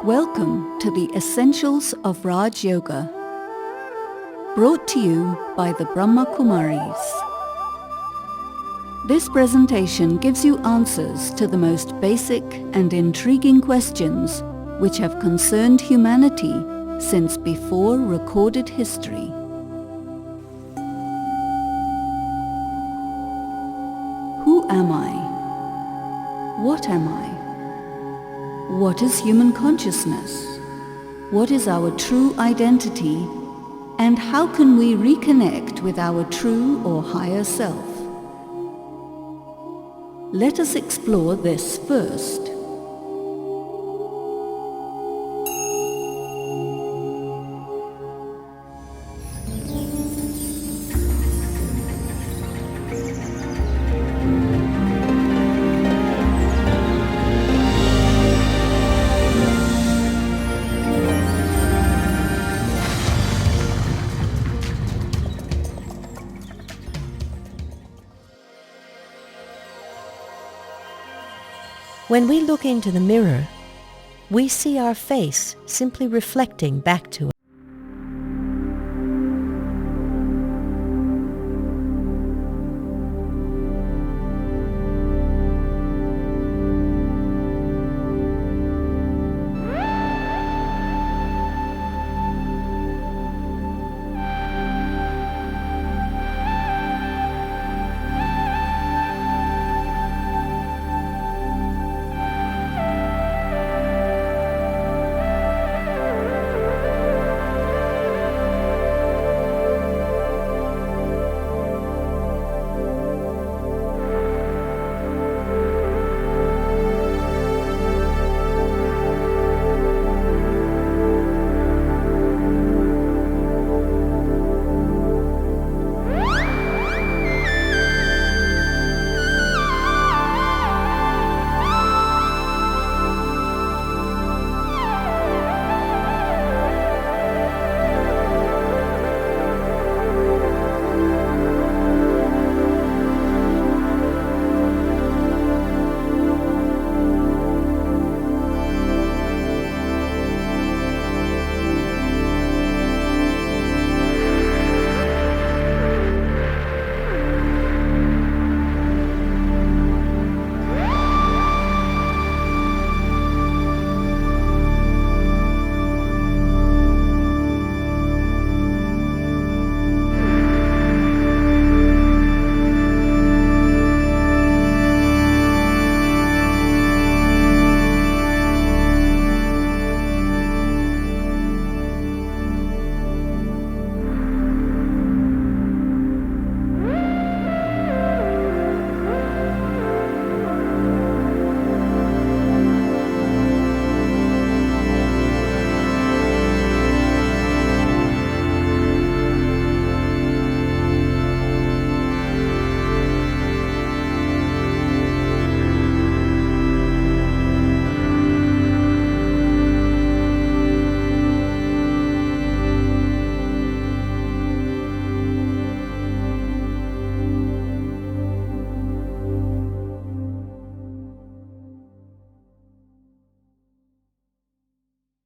Welcome to the Essentials of Raj Yoga, brought to you by the Brahma Kumaris. This presentation gives you answers to the most basic and intriguing questions which have concerned humanity since before recorded history. Who am I? What am I? What is human consciousness? What is our true identity? And how can we reconnect with our true or higher self? Let us explore this first. When we look into the mirror, we see our face simply reflecting back to us.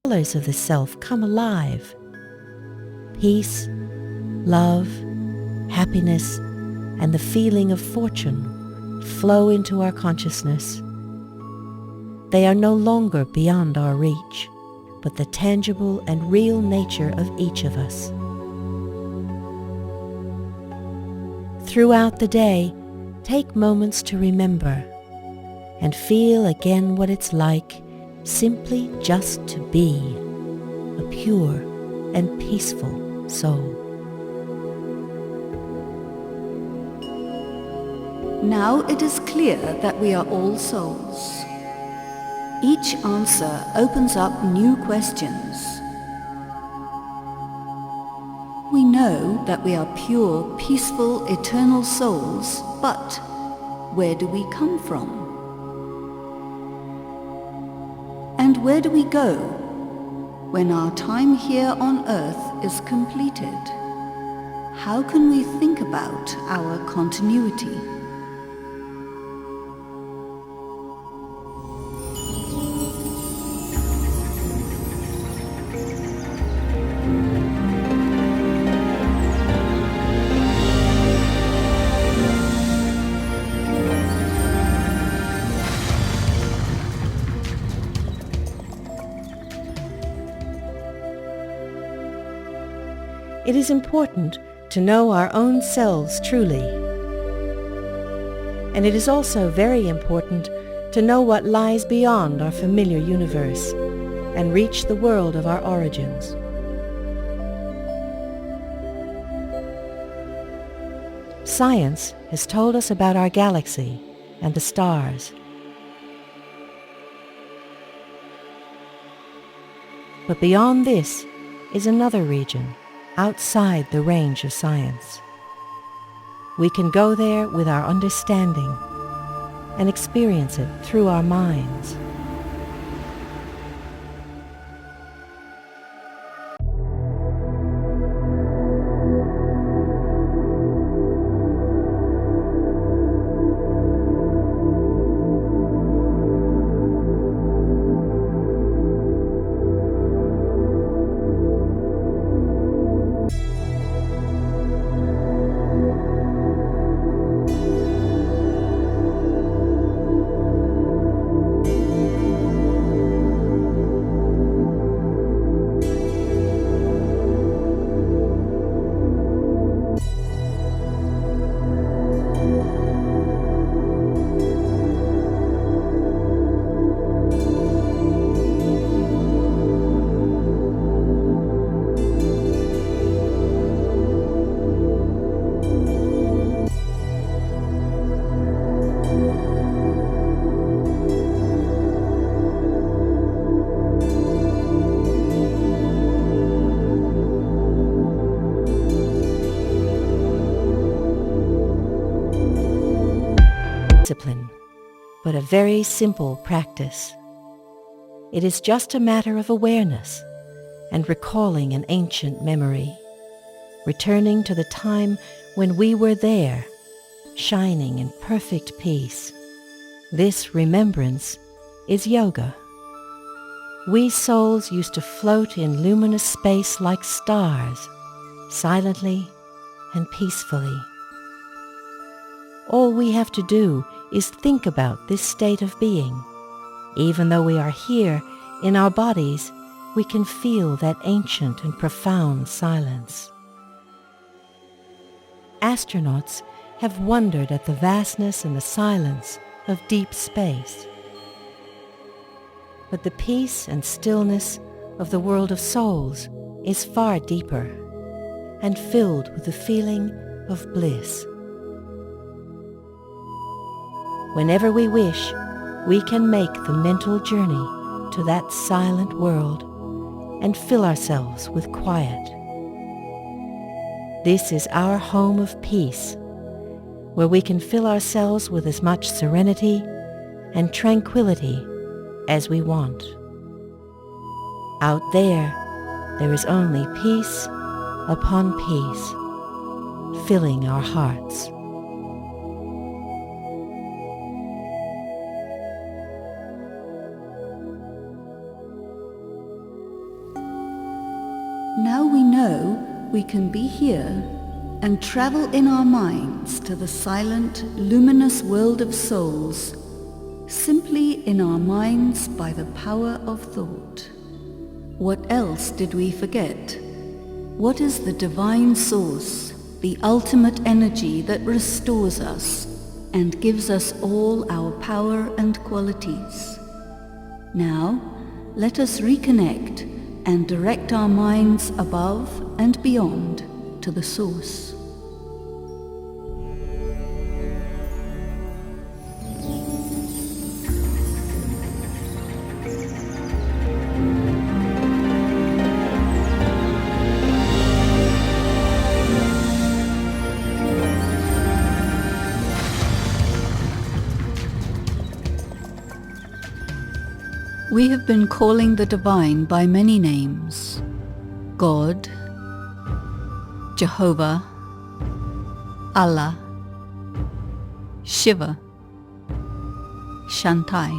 Colors of the self come alive. Peace, love, happiness, and the feeling of fortune flow into our consciousness. They are no longer beyond our reach, but the tangible and real nature of each of us. Throughout the day, take moments to remember and feel again what it's like simply just to be a pure and peaceful soul. Now it is clear that we are all souls. Each answer opens up new questions. We know that we are pure, peaceful, eternal souls, but where do we come from? And where do we go when our time here on earth is completed? How can we think about our continuity? It is important to know our own selves truly. And it is also very important to know what lies beyond our familiar universe and reach the world of our origins. Science has told us about our galaxy and the stars. But beyond this is another region, outside the range of science. We can go there with our understanding and experience it through our minds. Discipline, but a very simple practice. It is just a matter of awareness and recalling an ancient memory, returning to the time when we were there, shining in perfect peace. This remembrance is yoga. We souls used to float in luminous space like stars, silently and peacefully. All we have to do is think about this state of being. Even though we are here in our bodies, we can feel that ancient and profound silence. Astronauts have wondered at the vastness and the silence of deep space. But the peace and stillness of the world of souls is far deeper and filled with the feeling of bliss. Whenever we wish, we can make the mental journey to that silent world and fill ourselves with quiet. This is our home of peace, where we can fill ourselves with as much serenity and tranquility as we want. Out there is only peace upon peace, filling our hearts. Now we know we can be here and travel in our minds to the silent, luminous world of souls, simply in our minds by the power of thought. What else did we forget? What is the divine source, the ultimate energy that restores us and gives us all our power and qualities? Now, let us reconnect and direct our minds above and beyond to the source. We have been calling the divine by many names: God, Jehovah, Allah, Shiva, Shantai.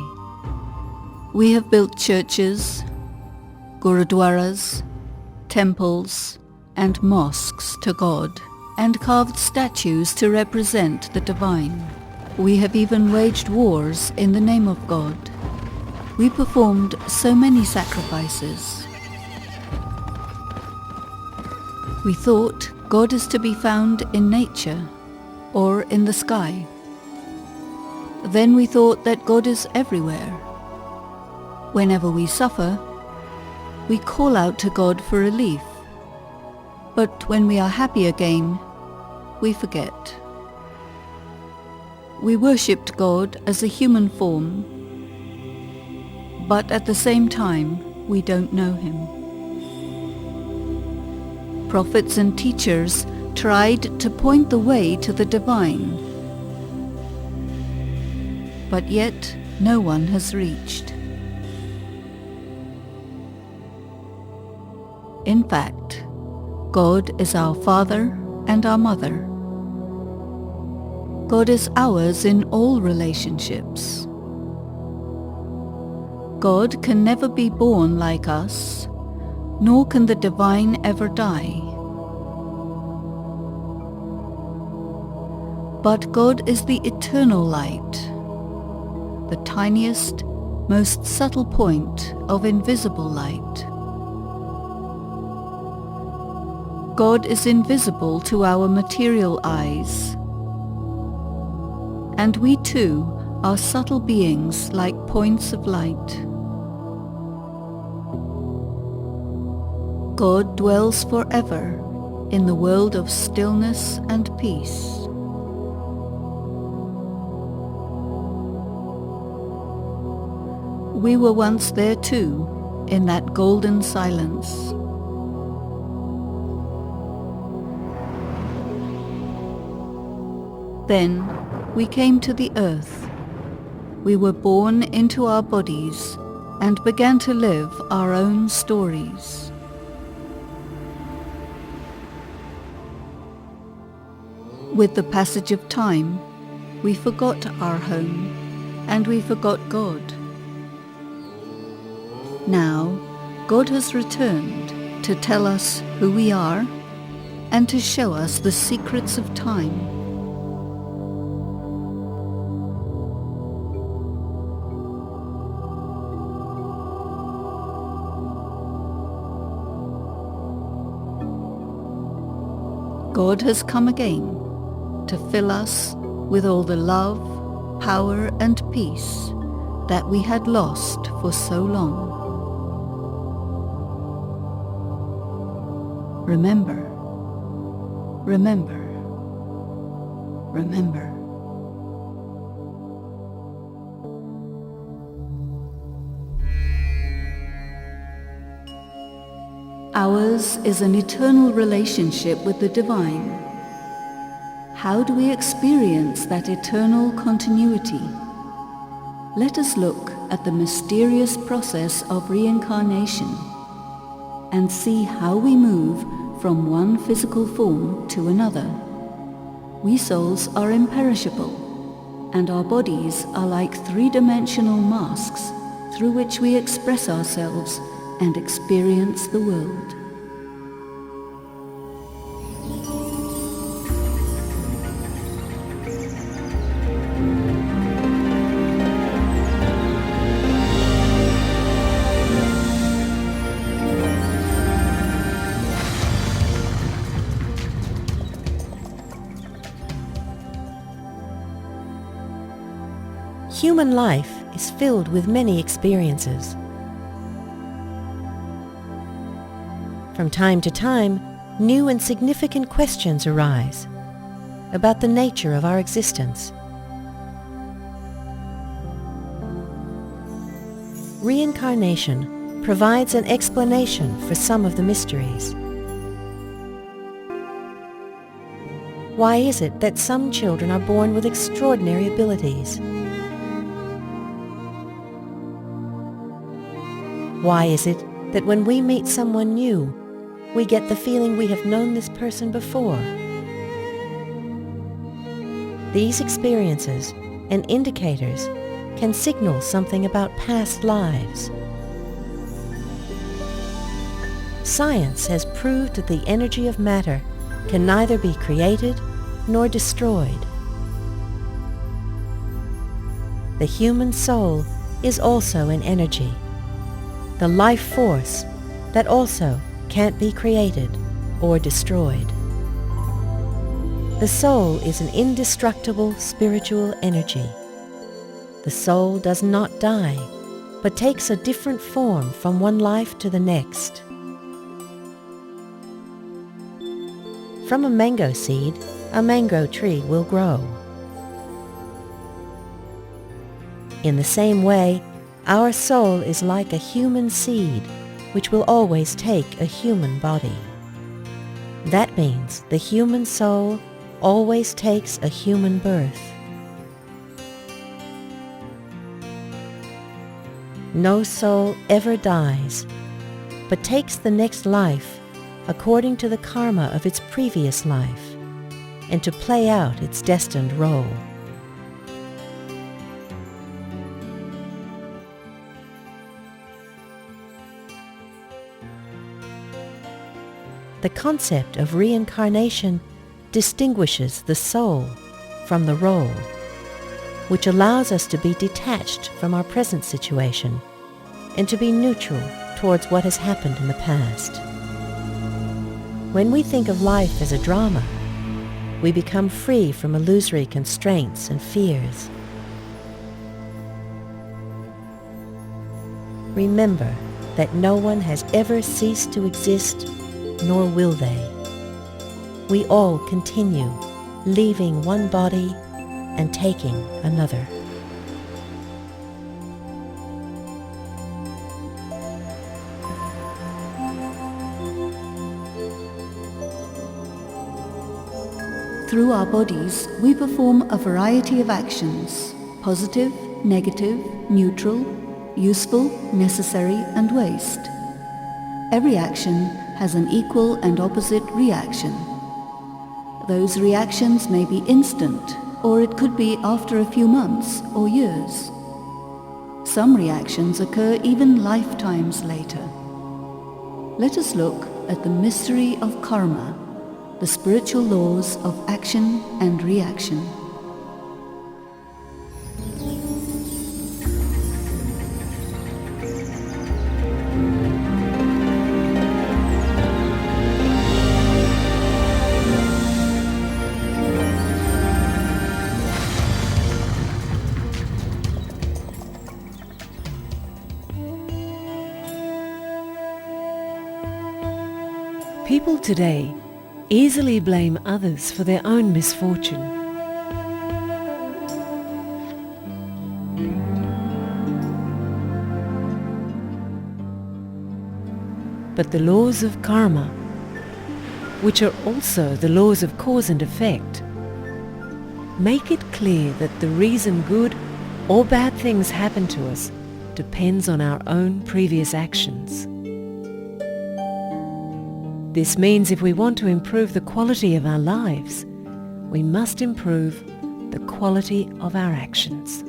We have built churches, gurudwaras, temples, and mosques to God, and carved statues to represent the divine. We have even waged wars in the name of God. We performed so many sacrifices. We thought God is to be found in nature or in the sky. Then we thought that God is everywhere. Whenever we suffer, we call out to God for relief. But when we are happy again, we forget. We worshipped God as a human form, but at the same time, we don't know Him. Prophets and teachers tried to point the way to the divine, but yet no one has reached. In fact, God is our Father and our Mother. God is ours in all relationships. God can never be born like us, nor can the divine ever die. But God is the eternal light, the tiniest, most subtle point of invisible light. God is invisible to our material eyes, and we too are subtle beings like points of light. God dwells forever in the world of stillness and peace. We were once there too, in that golden silence. Then we came to the earth. We were born into our bodies and began to live our own stories. With the passage of time, we forgot our home and we forgot God. Now, God has returned to tell us who we are and to show us the secrets of time. God has come again to fill us with all the love, power and peace that we had lost for so long. Remember, remember, remember. Ours is an eternal relationship with the divine. How do we experience that eternal continuity? Let us look at the mysterious process of reincarnation and see how we move from one physical form to another. We souls are imperishable, and our bodies are like three-dimensional masks through which we express ourselves and experience the world. Human life is filled with many experiences. From time to time, new and significant questions arise about the nature of our existence. Reincarnation provides an explanation for some of the mysteries. Why is it that some children are born with extraordinary abilities? Why is it that when we meet someone new, we get the feeling we have known this person before? These experiences and indicators can signal something about past lives. Science has proved that the energy of matter can neither be created nor destroyed. The human soul is also an energy, the life force that also can't be created or destroyed. The soul is an indestructible spiritual energy. The soul does not die, but takes a different form from one life to the next. From a mango seed, a mango tree will grow. In the same way, our soul is like a human seed, which will always take a human body. That means the human soul always takes a human birth. No soul ever dies, but takes the next life according to the karma of its previous life, and to play out its destined role. The concept of reincarnation distinguishes the soul from the role, which allows us to be detached from our present situation and to be neutral towards what has happened in the past. When we think of life as a drama, we become free from illusory constraints and fears. Remember that no one has ever ceased to exist, nor will they. We all continue, leaving one body and taking another. Through our bodies, we perform a variety of actions: positive, negative, neutral, useful, necessary, and waste. Every action has an equal and opposite reaction. Those reactions may be instant, or it could be after a few months or years. Some reactions occur even lifetimes later. Let us look at the mystery of karma, the spiritual laws of action and reaction. People today easily blame others for their own misfortune. But the laws of karma, which are also the laws of cause and effect, make it clear that the reason good or bad things happen to us depends on our own previous actions. This means if we want to improve the quality of our lives, we must improve the quality of our actions.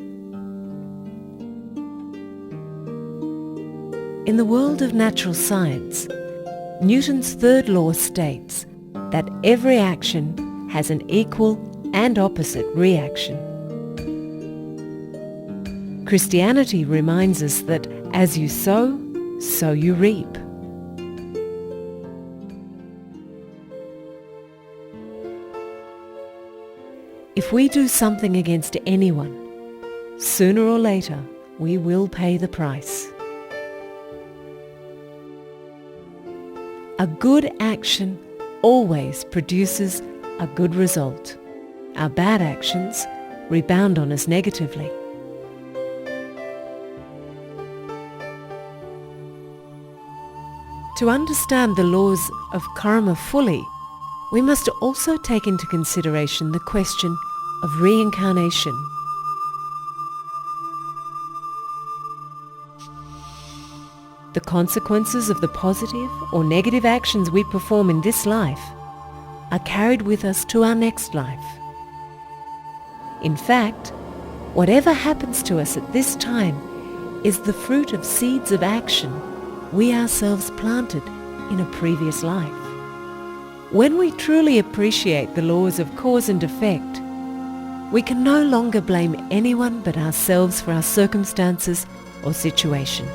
In the world of natural science, Newton's third law states that every action has an equal and opposite reaction. Christianity reminds us that as you sow, so you reap. If we do something against anyone, sooner or later we will pay the price. A good action always produces a good result. Our bad actions rebound on us negatively. To understand the laws of karma fully, we must also take into consideration the question of reincarnation. The consequences of the positive or negative actions we perform in this life are carried with us to our next life. In fact, whatever happens to us at this time is the fruit of seeds of action we ourselves planted in a previous life. When we truly appreciate the laws of cause and effect, we can no longer blame anyone but ourselves for our circumstances or situation.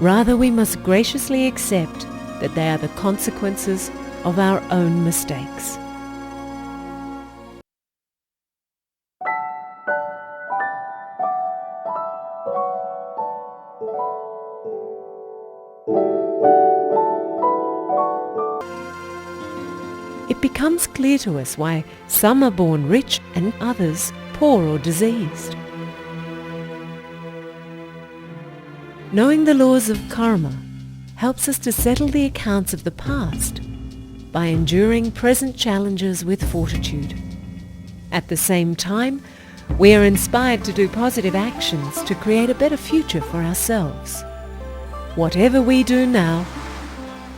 Rather, we must graciously accept that they are the consequences of our own mistakes. It becomes clear to us why some are born rich and others poor or diseased. Knowing the laws of karma helps us to settle the accounts of the past by enduring present challenges with fortitude. At the same time, we are inspired to do positive actions to create a better future for ourselves. Whatever we do now,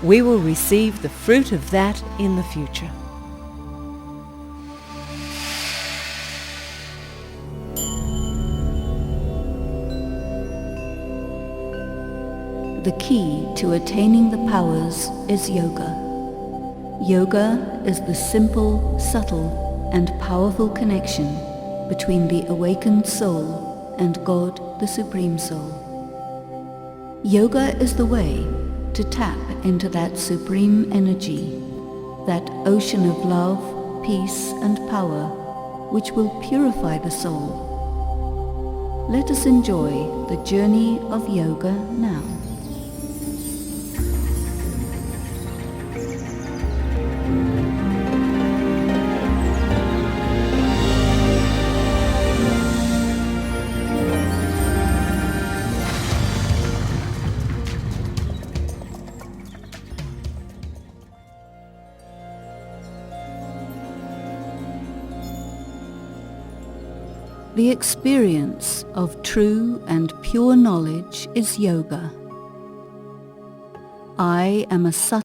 we will receive the fruit of that in the future. The key to attaining the powers is yoga. Yoga is the simple, subtle, and powerful connection between the awakened soul and God, the Supreme Soul. Yoga is the way to tap into that supreme energy, that ocean of love, peace, and power, which will purify the soul. Let us enjoy the journey of yoga now. The experience of true and pure knowledge is yoga. I am a subtle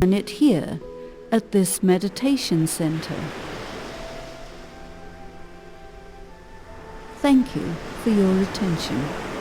learn it here at this meditation center. Thank you for your attention.